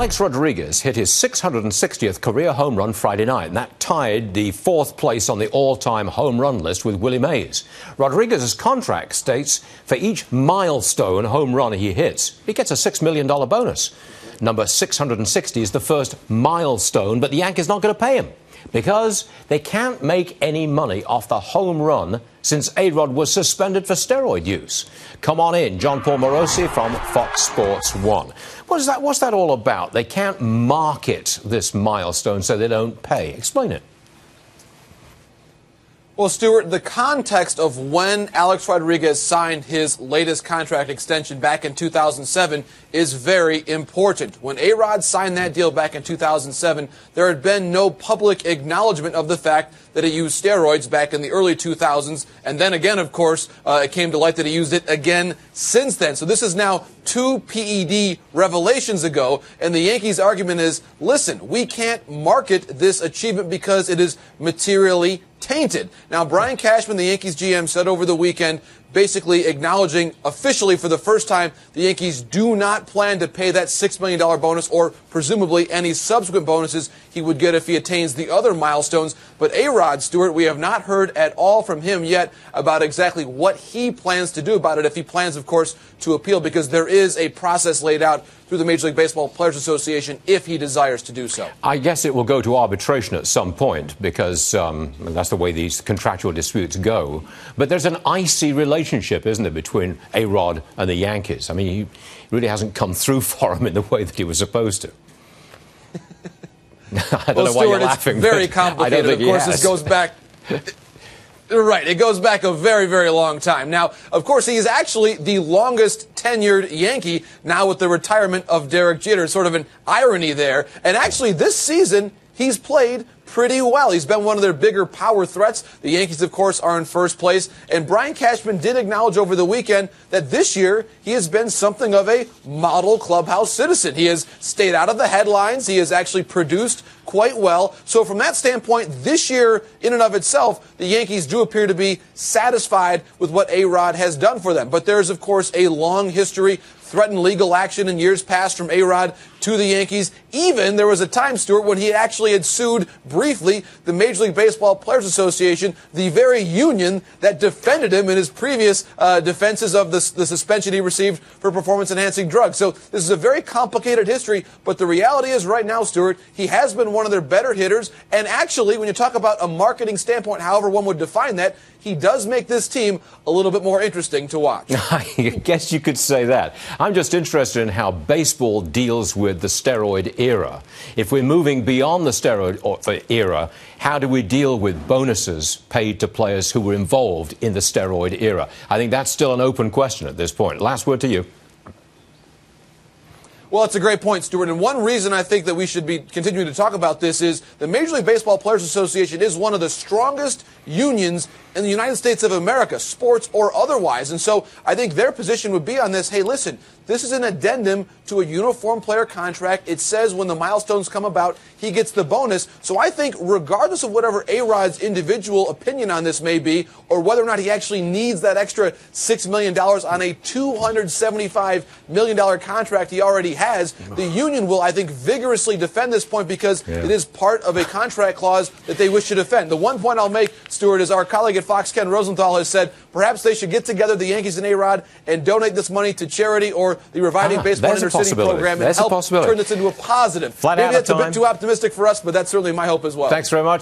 Alex Rodriguez hit his 660th career home run Friday night, and that tied the fourth place on the all-time home run list with Willie Mays. Rodriguez's contract states for each milestone home run he hits, he gets a $6 million bonus. Number 660 is the first milestone, but the Yankees not going to pay him because they can't make any money off the home run since Arod was suspended for steroid use. Come on in, John Paul Morosi from Fox Sports 1. What's that all about? They can't market this milestone, so they don't pay. Explain it. Well, Stuart, the context of when Alex Rodriguez signed his latest contract extension back in 2007 is very important. When Arod signed that deal back in 2007, there had been no public acknowledgement of the fact that he used steroids back in the early 2000s. And then again, of course, it came to light that he used it again since then. So this is now 2 PED revelations ago. And the Yankees' argument is, listen, we can't market this achievement because it is materially tainted. Now, Brian Cashman, the Yankees GM, said over the weekend, basically acknowledging officially for the first time the Yankees do not plan to pay that $6 million bonus or presumably any subsequent bonuses he would get if he attains the other milestones. But Arod, Stuart, we have not heard at all from him yet about exactly what he plans to do about it, if he plans, of course, to appeal, because there is a process laid out through the Major League Baseball Players Association if he desires to do so. I guess it will go to arbitration at some point because that's the way these contractual disputes go. But there's an icy relationship, isn't there, between Arod and the Yankees? I mean, he really hasn't come through for him in the way that he was supposed to. I don't know why you're laughing. It's very complicated. Of course, this goes back... Right. It goes back a very, very long time. Now, of course, he is actually the longest tenured Yankee now with the retirement of Derek Jeter. Sort of an irony there. And actually, this season, he's played pretty well. He's been one of their bigger power threats. The Yankees, of course, are in first place. And Brian Cashman did acknowledge over the weekend that this year he has been something of a model clubhouse citizen. He has stayed out of the headlines. He has actually produced quite well. So from that standpoint, this year, in and of itself, the Yankees do appear to be satisfied with what Arod has done for them. But there's, of course, a long history, threatened legal action in years past from Arod to the Yankees. Even there was a time, Stuart, when he actually had sued briefly the Major League Baseball Players Association, the very union that defended him in his previous defenses of the suspension he received for performance-enhancing drugs. So this is a very complicated history, but the reality is right now, Stuart, he has been one of their better hitters, and actually, when you talk about a marketing standpoint, however one would define that, he does make this team a little bit more interesting to watch. I guess you could say that. I'm just interested in how baseball deals with the steroid era. If we're moving beyond the steroid era, how do we deal with bonuses paid to players who were involved in the steroid era? I think that's still an open question at this point. Last word to you. Well, it's a great point, Stuart. And one reason I think that we should be continuing to talk about this is the Major League Baseball Players Association is one of the strongest unions in the United States of America, sports or otherwise. And so I think their position would be on this, hey, listen, this is an addendum to a uniform player contract. It says when the milestones come about, he gets the bonus. So I think regardless of whatever Arod's individual opinion on this may be, or whether or not he actually needs that extra $6 million on a $275 million contract he already has, the union will, I think, vigorously defend this point because it is part of a contract clause that they wish to defend. The one point I'll make, Stuart, is our colleague at Fox, Ken Rosenthal, has said perhaps they should get together, the Yankees and Arod, and donate this money to charity or the Reviving Baseball Inner-City program and help turn this into a positive. Maybe that's a bit too optimistic for us, but that's certainly my hope as well. Thanks very much.